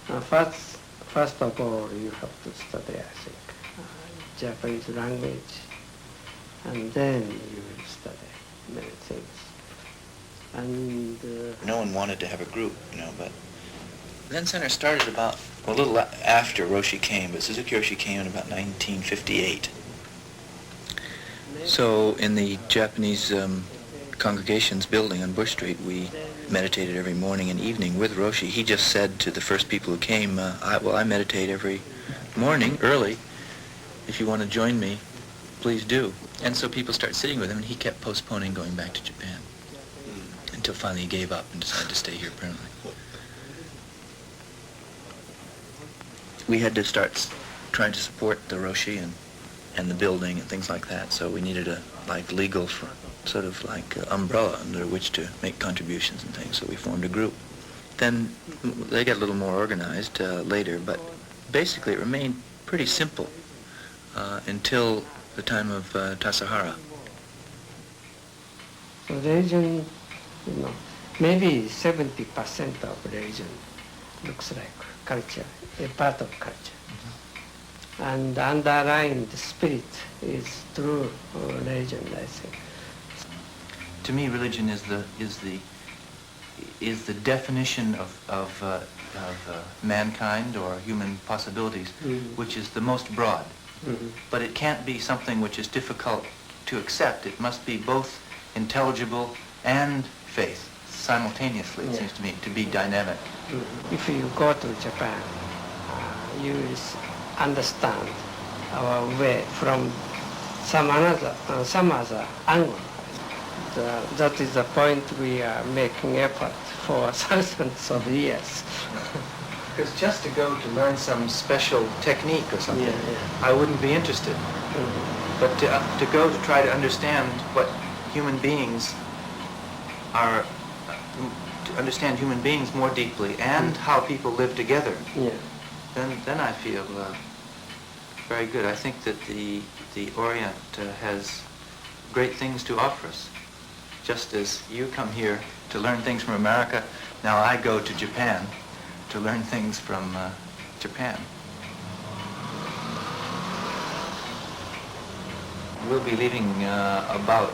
First of all, you have to study, I think, Japanese language, and then you will study many things. And no one wanted to have a group, but Zen Center started about a little after Roshi came, but Suzuki Roshi came in about 1958. So in the Japanese congregations building on Bush Street, we meditated every morning and evening with Roshi. He just said to the first people who came, I meditate every morning early. If you want to join me, please do. And so people started sitting with him, and he kept postponing going back to Japan until finally he gave up and decided to stay here permanently. We had to start trying to support the Roshi and the building and things like that, so we needed a legal umbrella under which to make contributions and things, so we formed a group. Then they got a little more organized later, but basically it remained pretty simple until the time of Tassajara. Religion, maybe 70% of religion looks like culture, a part of culture. And underlying the spirit is true religion, I think. To me, religion is the definition of mankind or human possibilities, which is the most broad. But it can't be something which is difficult to accept. It must be both intelligible and faith simultaneously, it seems to me, to be dynamic. If you go to Japan, you will understand our way from some other angle. That is the point we are making effort for thousands of years. Because just to go to learn some special technique or something, I wouldn't be interested. But to go to try to understand what human beings are, to understand human beings more deeply and how people live together, then I feel very good. I think that the Orient has great things to offer us. Just as you come here to learn things from America, now I go to Japan to learn things from Japan. We'll be leaving about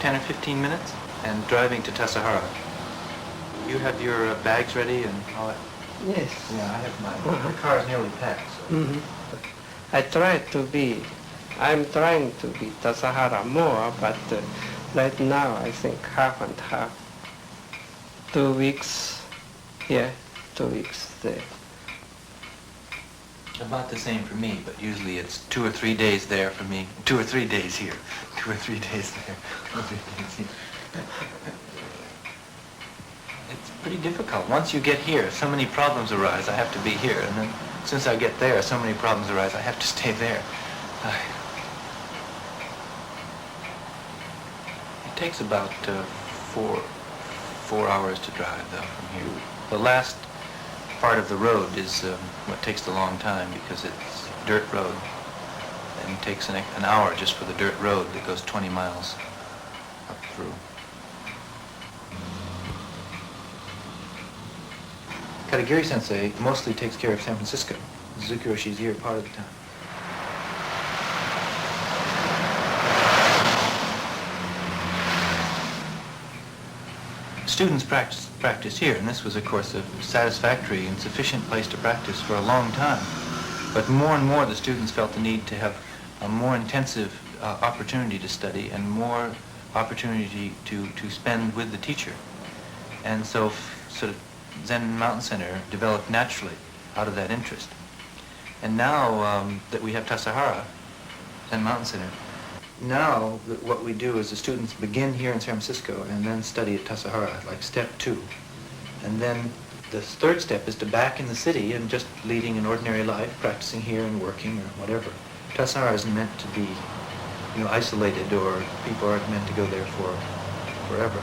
10 or 15 minutes and driving to Tassajara. You have your bags ready and all that? Yes. Yeah, I have mine. The car is nearly packed. So. I'm trying to be Tassajara more, but right now I think half and half. 2 weeks here, 2 weeks there. About the same for me, but usually it's 2 or 3 days there for me, 2 or 3 days here, 2 or 3 days there, 2 or 3 days here. It's pretty difficult. Once you get here, so many problems arise, I have to be here, and then since I get there, so many problems arise, I have to stay there. It takes about 4 hours to drive, though, from here. The last part of the road is what takes a long time because it's dirt road, and it takes an hour just for the dirt road that goes 20 miles up through. Katagiri Sensei mostly takes care of San Francisco. Suzuki Roshi's here part of the time. Students practice here, and this was, of course, a satisfactory and sufficient place to practice for a long time. But more and more the students felt the need to have a more intensive opportunity to study and more opportunity to spend with the teacher. And so sort of Zen Mountain Center developed naturally out of that interest. And now that we have Tassajara, Zen Mountain Center, now what we do is the students begin here in San Francisco and then study at Tassajara, like step 2. And then the third step is to back in the city and just leading an ordinary life, practicing here and working or whatever. Tassajara isn't meant to be, isolated, or people aren't meant to go there for forever.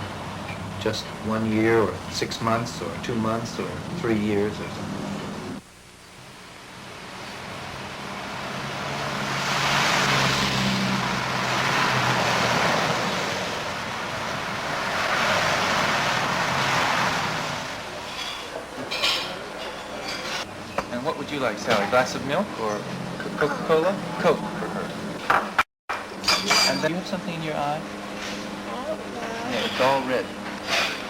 Just 1 year or 6 months or 2 months or 3 years or something. And what would you like, Sally? A glass of milk or Coca-Cola? Coke for her. And then you have something in your eye? Yeah, it's all red.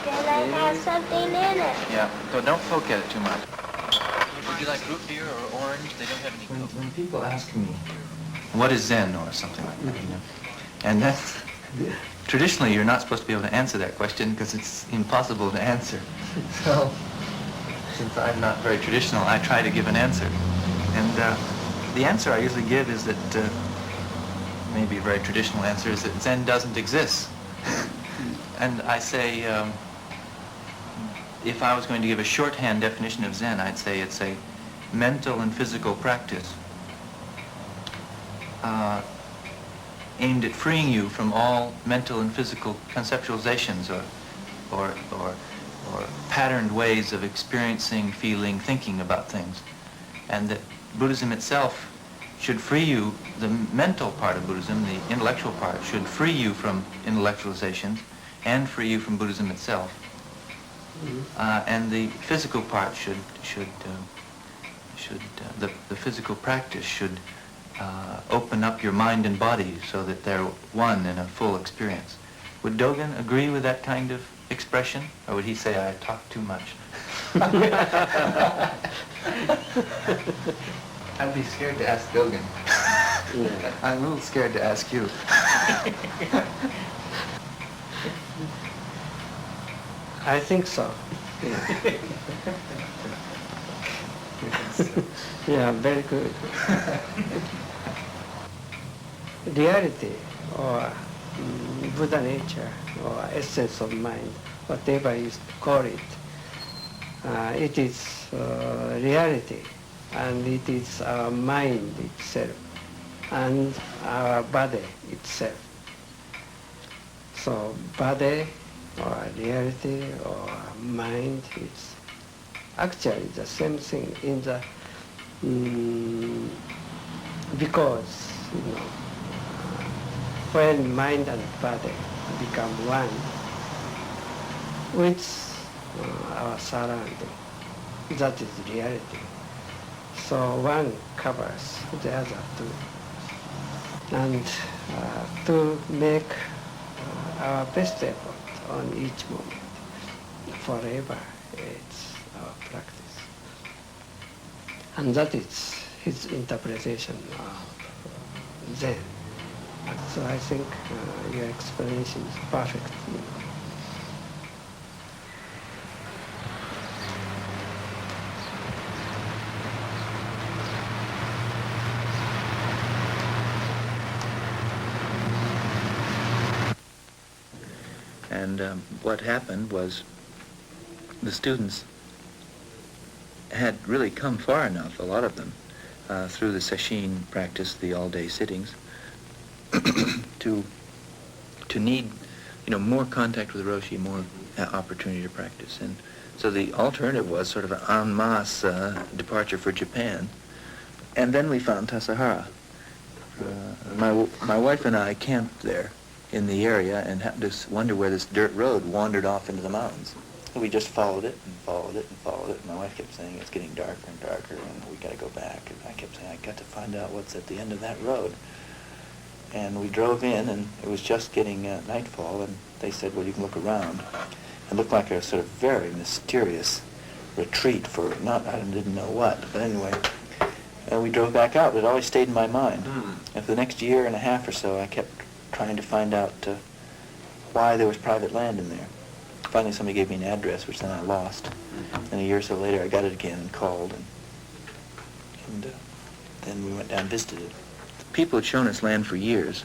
Then I have something in it. Yeah, so don't poke at it too much. Would you like root beer or orange? They don't have any Coke. When people ask me, what is Zen or something like that, you know? And that's, traditionally you're not supposed to be able to answer that question because it's impossible to answer. So, since I'm not very traditional, I try to give an answer. And the answer I usually give is that, maybe a very traditional answer, is that Zen doesn't exist. And I say, if I was going to give a shorthand definition of Zen, I'd say it's a mental and physical practice aimed at freeing you from all mental and physical conceptualizations or patterned ways of experiencing, feeling, thinking about things. And that Buddhism itself should free you, the mental part of Buddhism, the intellectual part, should free you from intellectualizations and free you from Buddhism itself. And the physical part the physical practice should open up your mind and body so that they're one in a full experience. Would Dogen agree with that kind of expression, or would he say I talk too much? I'd be scared to ask Dogen. Yeah. I'm a little scared to ask you. I think so. Yeah, yeah, very good. Reality or Buddha nature or essence of mind, whatever you call it, it is reality, and it is our mind itself and our body itself. So body or reality or mind is actually the same thing in the because when mind and body become one with our surrounding, that is reality. So one covers the other two, and to make our best effort on each moment forever, it's our practice. And that is his interpretation of Zen. So I think your explanation is perfect. And what happened was the students had really come far enough, a lot of them, through the sesshin practice, the all-day sittings, to need, more contact with Roshi, more opportunity to practice. And so the alternative was sort of an en masse departure for Japan. And then we found Tassajara. My wife and I camped there in the area and happened to wonder where this dirt road wandered off into the mountains. And we just followed it and followed it and followed it. And my wife kept saying it's getting darker and darker and we got to go back. And I kept saying I got to find out what's at the end of that road. And we drove in and it was just getting nightfall, and they said, well, you can look around. It looked like a sort of very mysterious retreat for I didn't know what, but anyway. We drove back out. It always stayed in my mind. And for the next year and a half or so, I kept trying to find out why there was private land in there. Finally, somebody gave me an address, which then I lost. And a year or so later, I got it again and called, and then we went down and visited it. People had shown us land for years.